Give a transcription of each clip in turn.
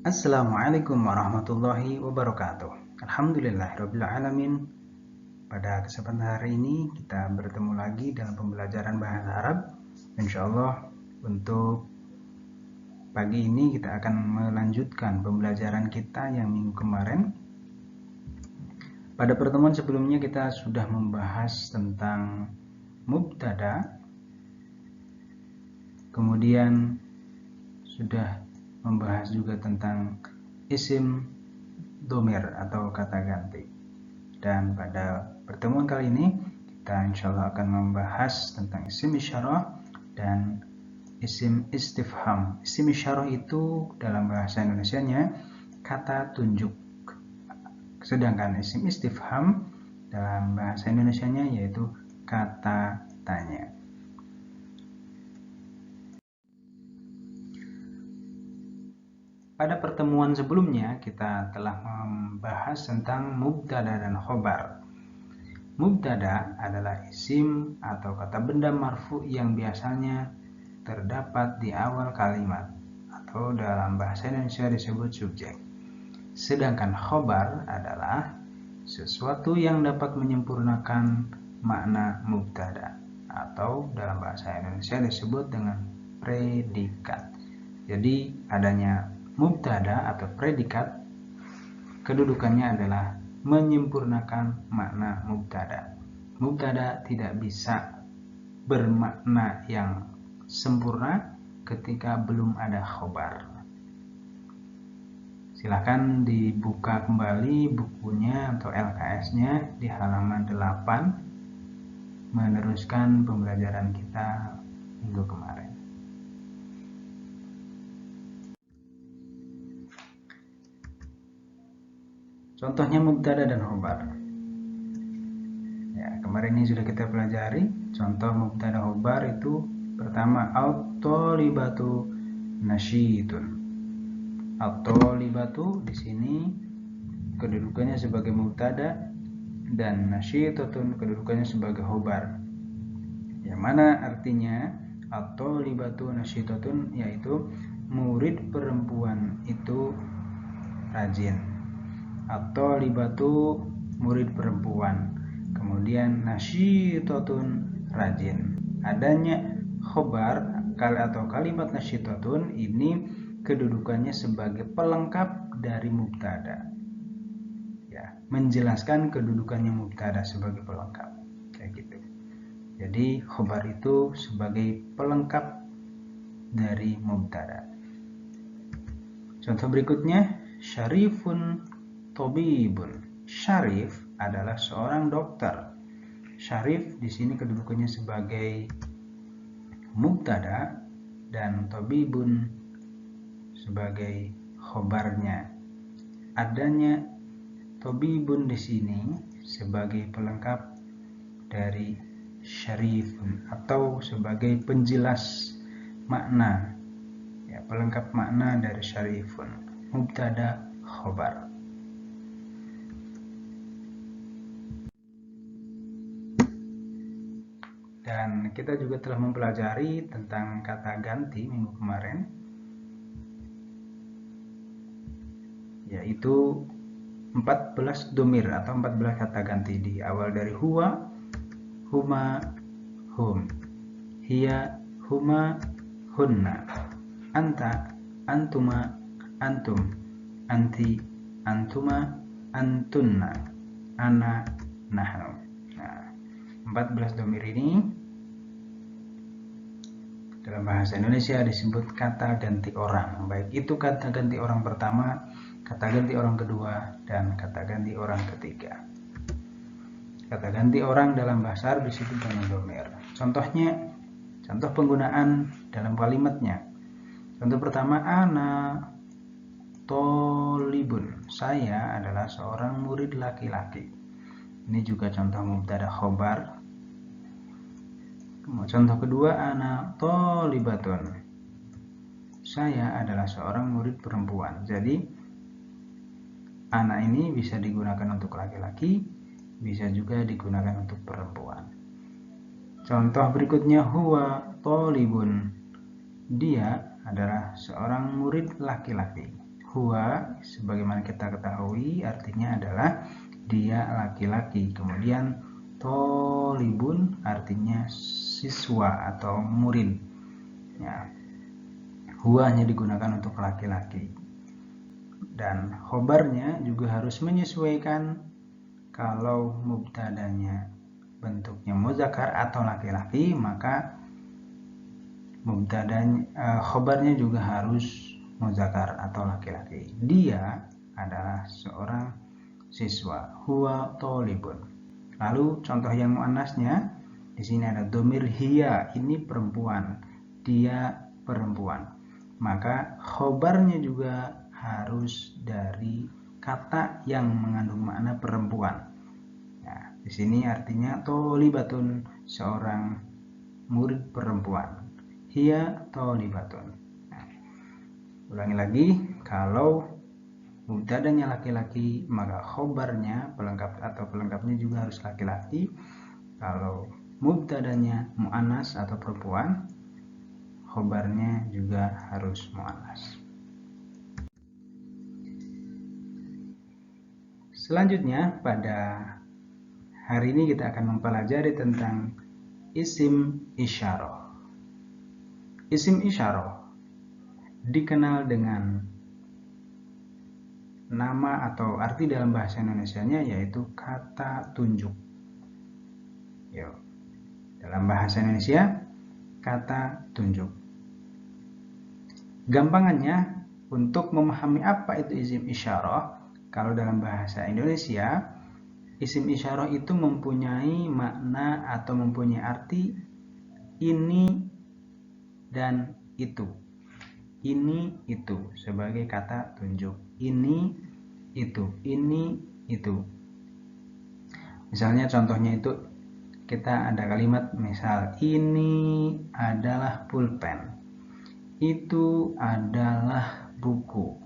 Assalamualaikum warahmatullahi wabarakatuh. Alhamdulillahirabbil alamin. Pada kesempatan hari ini kita bertemu lagi dalam pembelajaran bahasa Arab. Insyaallah untuk pagi ini kita akan melanjutkan pembelajaran kita yang minggu kemarin. Pada pertemuan sebelumnya kita sudah membahas tentang mubtada. Kemudian sudah membahas juga tentang isim domir atau kata ganti. Dan pada pertemuan kali ini kita insyaallah akan membahas tentang isim isyarah dan isim istifham. Isim isyarah itu dalam bahasa Indonesianya kata tunjuk. Sedangkan isim istifham dalam bahasa Indonesianya yaitu kata tanya. Pada pertemuan sebelumnya kita telah membahas tentang mubtada dan khobar. Mubtada adalah isim atau kata benda marfu yang biasanya terdapat di awal kalimat atau dalam bahasa Indonesia disebut subjek. Sedangkan khobar adalah sesuatu yang dapat menyempurnakan makna mubtada atau dalam bahasa Indonesia disebut dengan predikat. Jadi adanya mubtada atau predikat kedudukannya adalah menyempurnakan makna mubtada. Mubtada tidak bisa bermakna yang sempurna ketika belum ada khobar. Silahkan dibuka kembali bukunya atau LKS-nya di halaman 8 meneruskan pembelajaran kita minggu kemarin. Contohnya mubtada dan khobar. Ya, kemarin ini sudah kita pelajari. Contoh mubtada khobar itu pertama at-thalibatu nasyitun. At-thalibatu di sini kedudukannya sebagai mubtada dan nasyitatun kedudukannya sebagai khobar. Yang mana artinya at-thalibatu nasyitatun yaitu murid perempuan itu rajin. At-thalibatu murid perempuan, kemudian nasyitatun rajin. Adanya khobar atau kalimat nasyitatun ini kedudukannya sebagai pelengkap dari mubtada, ya, menjelaskan kedudukannya mubtada sebagai pelengkap, kayak gitu. Jadi khobar itu sebagai pelengkap dari mubtada. Contoh berikutnya, syarifun tobibun. Syarif adalah seorang dokter. Syarif di sini kedudukannya sebagai mubtada dan tobibun sebagai khobarnya. Adanya tobibun di sini sebagai pelengkap dari syarifun atau sebagai penjelas makna, ya, pelengkap makna dari syarifun, mubtada khobar. Dan kita juga telah mempelajari tentang kata ganti minggu kemarin, yaitu 14 domir atau 14 kata ganti di awal dari huwa, huma, hum, hiya, huma, hunna, anta, antuma, antum, anti, antuma, antunna, ana, nahnu. Nah, 14 domir ini dalam bahasa Indonesia disebut kata ganti orang, baik itu kata ganti orang pertama, kata ganti orang kedua, dan kata ganti orang ketiga. Kata ganti orang dalam bahasa Arab disebut dengan domir. Contohnya, contoh penggunaan dalam kalimatnya. Contoh pertama, ana tolibun. Saya adalah seorang murid laki-laki. Ini juga contoh mubtada khobar. Contoh kedua, ana tholibatun. Saya adalah seorang murid perempuan. Jadi ana ini bisa digunakan untuk laki-laki, bisa juga digunakan untuk perempuan. Contoh berikutnya, huwa tholibun. Dia adalah seorang murid laki-laki. Huwa sebagaimana kita ketahui artinya adalah dia laki-laki. Kemudian tolibun artinya siswa atau murid. Ya. Huwa hanya digunakan untuk laki-laki. Dan khobarnya juga harus menyesuaikan. Kalau mubtadanya bentuknya muzakkar atau laki-laki, maka khobarnya juga harus muzakkar atau laki-laki. Dia adalah seorang siswa. Huwa thalibun. Lalu contoh yang muannasnya di sini ada dhamir hiya, ini perempuan, dia perempuan. Maka khobarnya juga harus dari kata yang mengandung makna perempuan. Nah, di sini artinya thalibatun, seorang murid perempuan. Hiya thalibatun. Nah, ulangi lagi, kalau mubtadanya laki-laki, maka khobarnya pelengkap atau pelengkapnya juga harus laki-laki. Kalau mubtadanya muannas atau perempuan, khobarnya juga harus muannas. Selanjutnya pada hari ini kita akan mempelajari tentang isim isyarah. Isim isyarah dikenal dengan nama atau arti dalam bahasa Indonesianya yaitu kata tunjuk. Yo. Dalam bahasa Indonesia, kata tunjuk. Gampangannya, untuk memahami apa itu isim isyarah, kalau dalam bahasa Indonesia, isim isyarah itu mempunyai makna atau mempunyai arti ini dan itu. Ini itu sebagai kata tunjuk. Ini itu. Ini itu. Misalnya contohnya itu kita ada kalimat misal ini adalah pulpen. Itu adalah buku.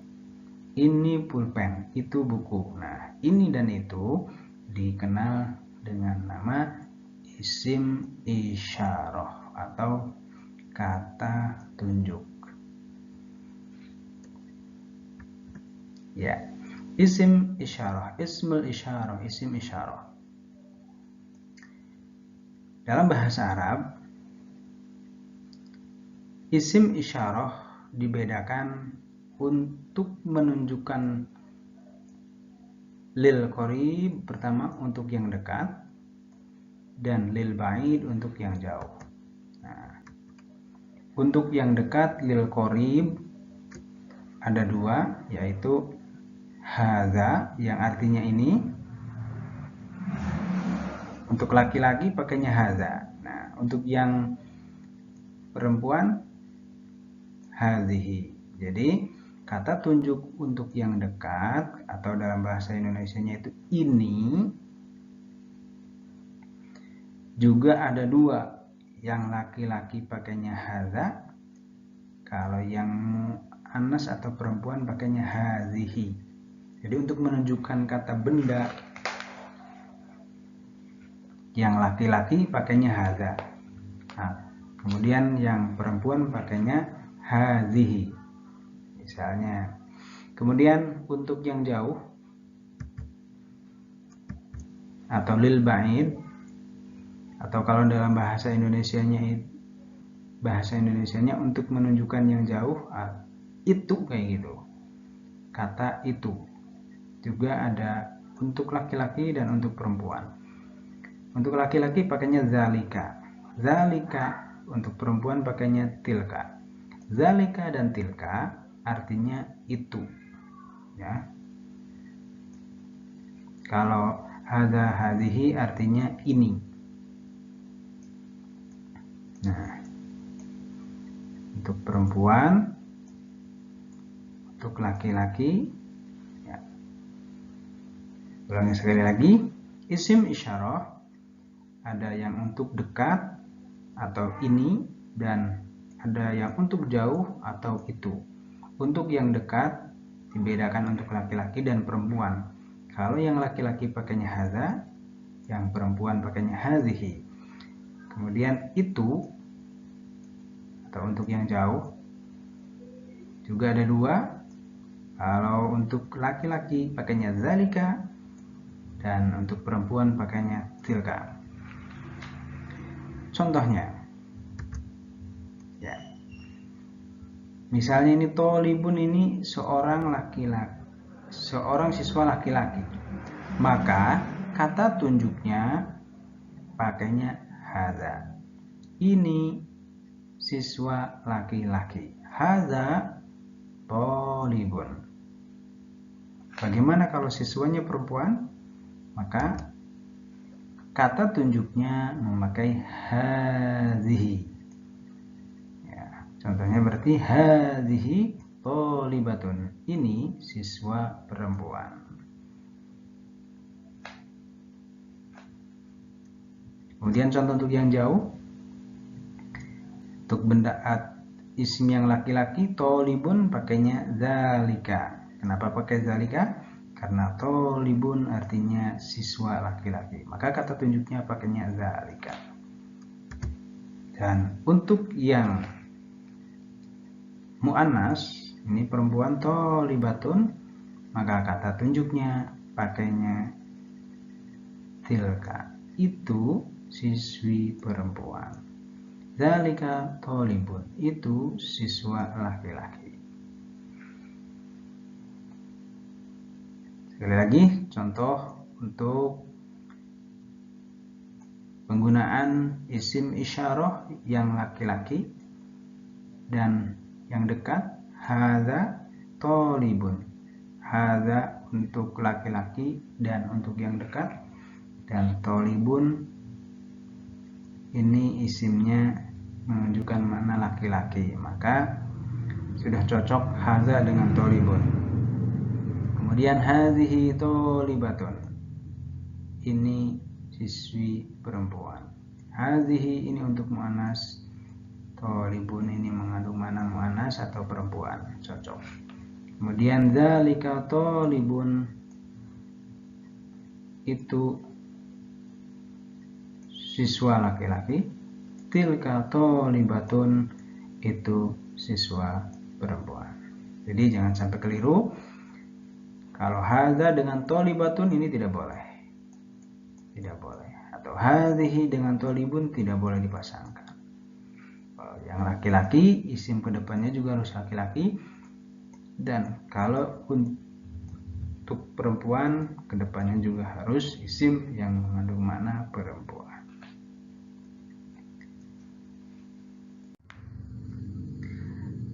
Ini pulpen, itu buku. Nah, ini dan itu dikenal dengan nama isim isyarah atau kata tunjuk. Ya, isim isyarah, ismul isyarah, isim isyarah. Dalam bahasa Arab, isim isyarah dibedakan untuk menunjukkan lil qarib pertama untuk yang dekat dan lil ba'id untuk yang jauh. Nah, untuk yang dekat lil qarib ada dua, yaitu hadza yang artinya ini. Untuk laki-laki pakainya hadza. Nah, untuk yang perempuan hadhihi. Jadi kata tunjuk untuk yang dekat atau dalam bahasa Indonesianya itu ini juga ada dua. Yang laki-laki pakainya hadza, kalau yang muannas atau perempuan pakainya hadhihi. Jadi untuk menunjukkan kata benda, yang laki-laki pakainya hadza. Nah, kemudian yang perempuan pakainya hadhihi. Misalnya. Kemudian untuk yang jauh atau lil ba'id, atau kalau dalam bahasa Indonesianya untuk menunjukkan yang jauh itu kayak gitu. Kata itu juga ada untuk laki-laki dan untuk perempuan. Untuk laki-laki pakainya zalika. Zalika, untuk perempuan pakainya tilka. Zalika dan tilka artinya itu. Ya. Kalau hadza hadhihi artinya ini. Nah, untuk perempuan, untuk laki-laki, ya. Ulangi sekali lagi, isim isyarah ada yang untuk dekat atau ini dan ada yang untuk jauh atau itu. Untuk yang dekat dibedakan untuk laki-laki dan perempuan. Kalau yang laki-laki pakainya hadza, yang perempuan pakainya hadhihi. Kemudian itu atau untuk yang jauh juga ada dua, Kalau untuk laki-laki pakainya zalika, dan untuk perempuan pakainya tilka. Contohnya, ya, misalnya ini tolibun, ini seorang laki-laki, seorang siswa laki-laki, maka kata tunjuknya pakainya hadza. Ini siswa laki-laki, hadza tolibun. Bagaimana kalau siswanya perempuan? Maka kata tunjuknya memakai hadhihi. Ya, contohnya berarti hadhihi tholibatun. Ini siswa perempuan. Kemudian contoh untuk yang jauh. Untuk benda isim yang laki-laki, tolibun pakainya zalika. Kenapa pakai zalika? Karena tolibun artinya siswa laki-laki, maka kata tunjuknya pakainya zalika. Dan untuk yang mu'annas, ini perempuan, tolibatun, maka kata tunjuknya pakainya tilka. Itu siswi perempuan. Zalika tolibun, itu siswa laki-laki. Sekali lagi, contoh untuk penggunaan isim isyarah yang laki-laki dan yang dekat, hadza tolibun. Hadza untuk laki-laki dan untuk yang dekat, dan tolibun ini isimnya menunjukkan makna laki-laki, maka sudah cocok hadza dengan tolibun. Kemudian hadhihi tholibatun, ini siswi perempuan. Hadhihi ini untuk muannas, tholibun ini mengandung makna muannas atau perempuan, cocok. Kemudian dzalika tholibun, itu siswa laki-laki. Tilka tholibatun, itu siswa perempuan. Jadi jangan sampai keliru. Kalau hadza dengan tholibatun ini tidak boleh. Tidak boleh. Atau hadhihi dengan tholibun tidak boleh dipasangkan. Kalau yang laki-laki, isim kedepannya juga harus laki-laki. Dan kalau untuk perempuan, kedepannya juga harus isim yang mengandung makna perempuan.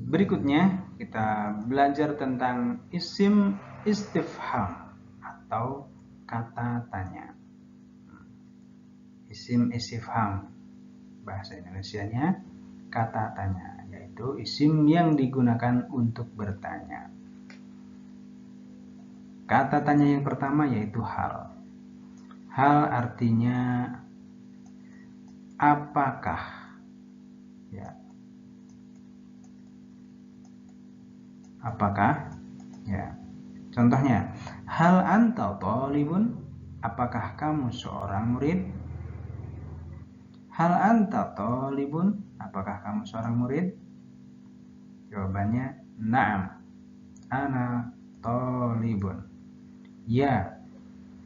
Berikutnya kita belajar tentang isim istifham atau kata tanya. Isim istifham, bahasa Indonesianya kata tanya, yaitu isim yang digunakan untuk bertanya. Kata tanya yang pertama yaitu hal. Hal artinya apakah, ya. Apakah, ya. Contohnya, hal anta thalibun, apakah kamu seorang murid? Hal anta thalibun, apakah kamu seorang murid? Jawabannya na'am, ana thalibun. Ya,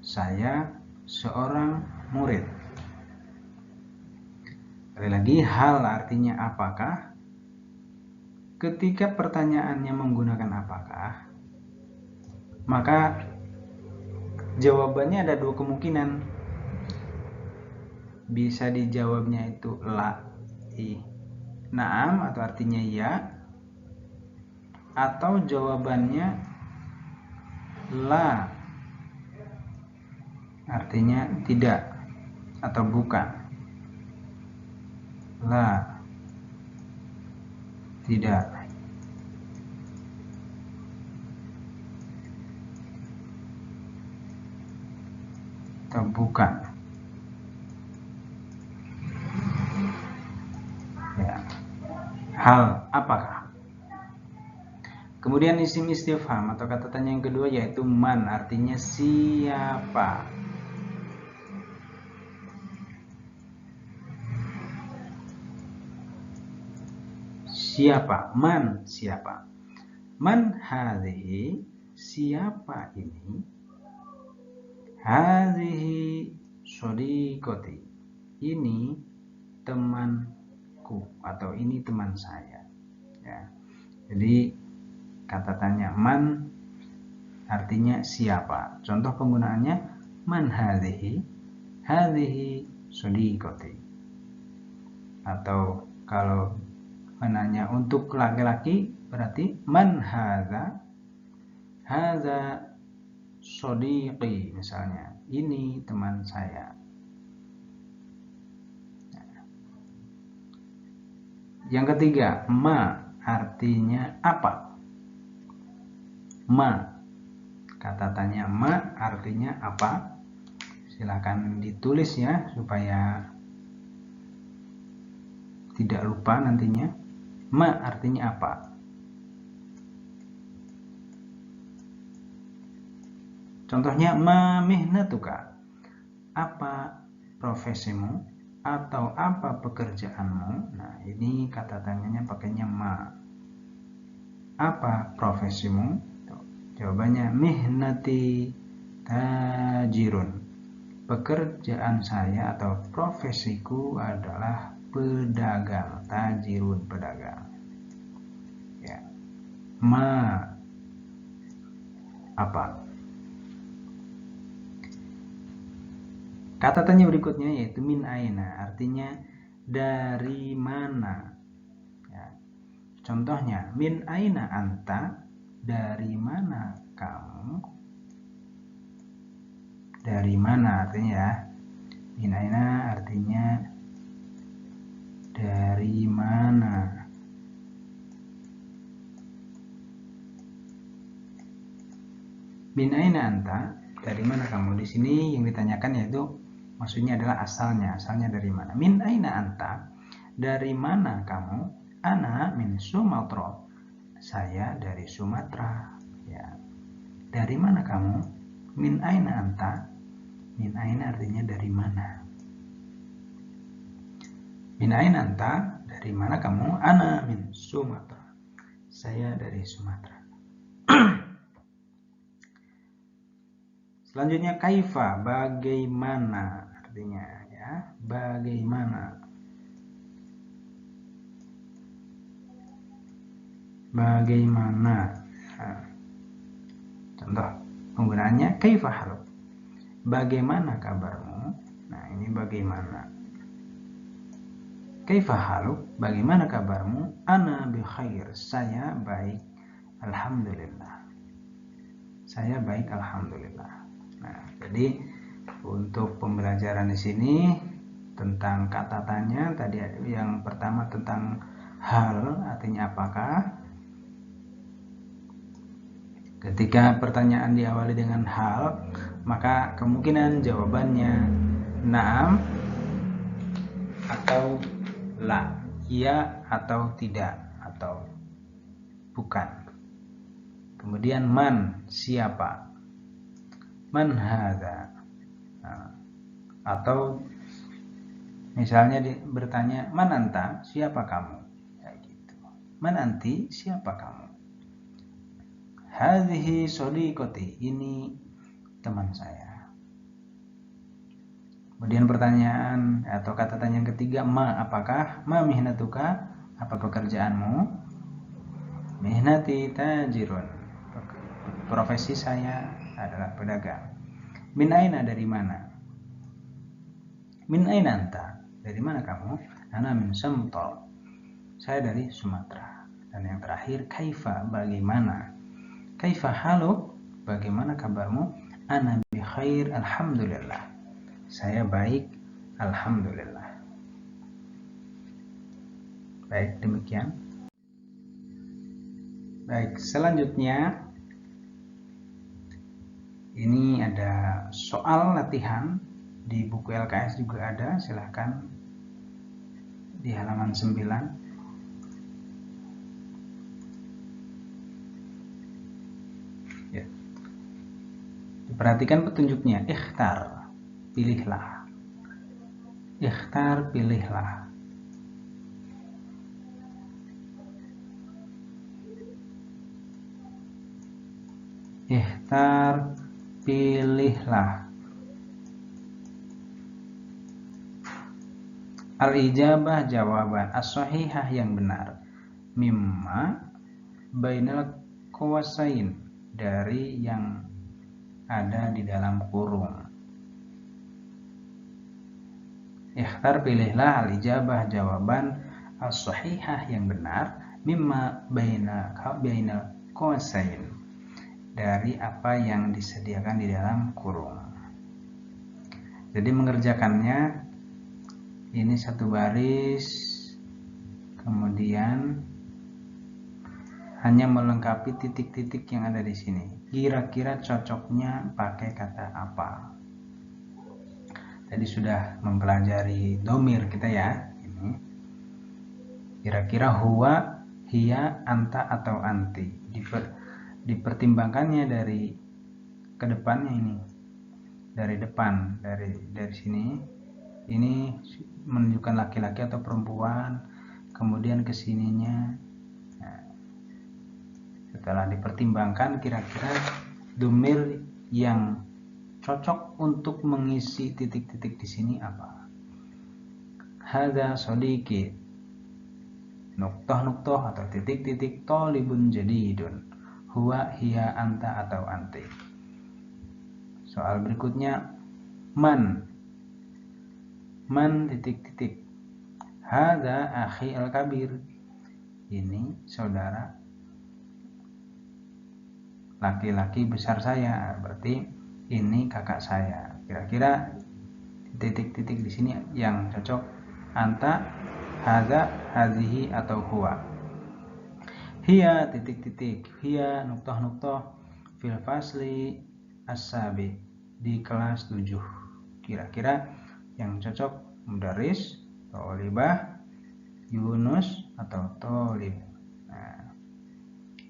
saya seorang murid. Sekali lagi, hal artinya apakah. Ketika pertanyaannya menggunakan apakah, maka jawabannya ada dua kemungkinan. Bisa dijawabnya itu la, naam atau artinya ya, atau jawabannya la, artinya tidak atau bukan. La, tidak. Atau bukan. Ya. Hal apakah? Kemudian isim istifham atau kata tanya yang kedua yaitu man, artinya siapa. Siapa? Man, siapa. Man hadhihi, siapa ini? Hadhihi shodiqoti, ini temanku atau ini teman saya. Ya. Jadi kata tanya man artinya siapa. Contoh penggunaannya man hadhihi, hadhihi shodiqoti. Atau kalau menanya untuk laki-laki berarti man hadza, hadza shodiqi misalnya, ini teman saya. Yang ketiga, ma artinya apa? Ma, kata tanya ma artinya apa? Silahkan ditulis ya supaya tidak lupa nantinya. Ma artinya apa? Contohnya ma mihnatuka, apa profesimu atau apa pekerjaanmu. Nah ini kata tanyanya pakainya ma. Apa profesimu? Jawabannya mihnati tajirun, pekerjaan saya atau profesiku adalah pedagang. Tajirun, pedagang. Ya. Ma apa? Kata tanya berikutnya yaitu min aina, artinya dari mana. Ya. Contohnya min aina anta, dari mana kamu. Dari mana artinya ya. Min aina artinya dari mana. Min aina anta, dari mana kamu. Di sini yang ditanyakan yaitu maksudnya adalah asalnya dari mana. Min aina anta, dari mana kamu. Ana min Sumatera, saya dari Sumatera. Ya. Dari mana kamu. Min aina anta, min aina artinya dari mana. Min aina anta, dari mana kamu. Ana min Sumatera, saya dari Sumatera. Selanjutnya kaifa, bagaimana artinya ya, bagaimana. Bagaimana. Nah, contoh penggunaannya kaifa haluk, bagaimana kabarmu. Nah ini bagaimana. Kaifa haluk, bagaimana kabarmu. Ana bi khair, saya baik alhamdulillah, saya baik alhamdulillah. Nah jadi untuk pembelajaran di sini tentang kata tanya tadi, yang pertama tentang hal artinya apakah. Ketika pertanyaan diawali dengan hal, maka kemungkinan jawabannya na'am atau la, iya atau tidak, atau bukan. Kemudian man, siapa. Man hadza. Nah, atau misalnya bertanya man anta, siapa kamu. Ya gitu. Man anti, siapa kamu. Hadhihi shodiqoti, ini teman saya. Kemudian pertanyaan atau kata tanya yang ketiga, ma apakah. Ma mihnatuka, apa pekerjaanmu. Mihnati tajirun, profesi saya adalah pedagang. Min aina, dari mana. Min aina anta, dari mana kamu. Ana min Sumter, saya dari Sumatera. Dan yang terakhir kaifa, bagaimana. Kaifa haluk, bagaimana kabarmu. Ana bi khair alhamdulillah, saya baik alhamdulillah. Baik, demikian. Baik, selanjutnya ini ada soal latihan di buku LKS juga ada, silahkan di halaman 9. Ya. Perhatikan petunjuknya. Ikhtar, pilihlah. Ikhtar, pilihlah. Ikhtar, pilihlah. Al-ijabah, jawaban. As-sahihah, yang benar. Mimma bainal qawasain, dari yang ada di dalam kurung. Ikhtar, pilihlah. Al-ijabah, jawaban. As-sahihah, yang benar. Mimma bainal qawasain, dari apa yang disediakan di dalam kurung. Jadi mengerjakannya ini satu baris, kemudian hanya melengkapi titik-titik yang ada di sini. Kira-kira cocoknya pakai kata apa? Tadi sudah mempelajari domir kita ya. Ini kira-kira huwa, hiya, anta, atau anti. Dipertimbangkannya dari kedepannya ini, dari depan, dari sini. Ini menunjukkan laki-laki atau perempuan, kemudian kesininya. Nah, setelah dipertimbangkan, kira-kira domir yang cocok untuk mengisi titik-titik di sini apa? Hadza sodiki, nuktoh atau titik-titik, tolibun jadidun, huwa, hiya, anta, atau anti. Soal berikutnya, man titik-titik, hadza akhi al-kabir, ini saudara laki-laki besar saya, berarti ini kakak saya. Kira-kira titik-titik di sini yang cocok, anta, hadza, hadhihi, atau huwa. Hiya titik-titik, hiya nuktoh fil fasli as-sabi, di kelas 7. Kira-kira yang cocok mudaris, tolibah, Yunus, atau tolib. Nah,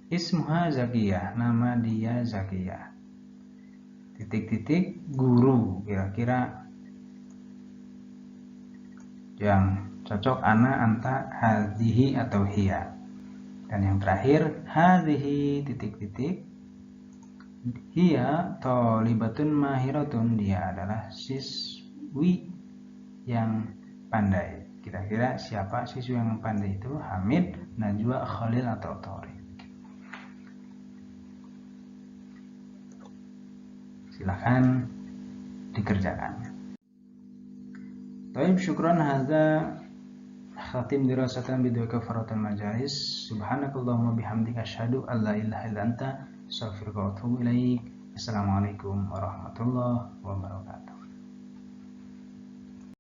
ismuha Zakiyah, nama dia Zakiyah. Titik-titik, guru, kira-kira yang cocok ana, anta, hadhihi, atau hiya. Dan yang terakhir, hadhihi titik-titik, hiya tolibatun mahiratun, dia adalah siswi yang pandai. Kira-kira siapa siswi yang pandai itu? Hamid, Najwa, Khalil, atau Thoriq. Silahkan dikerjakan. Baik, syukran. Hadza khatim dirasatan bidua kafaratul majalis. Subhanakallahumma bihamdika asyhadu an la ilaha illa anta astaghfiruka wa atubu ilaik. Assalamualaikum warahmatullahi wabarakatuh.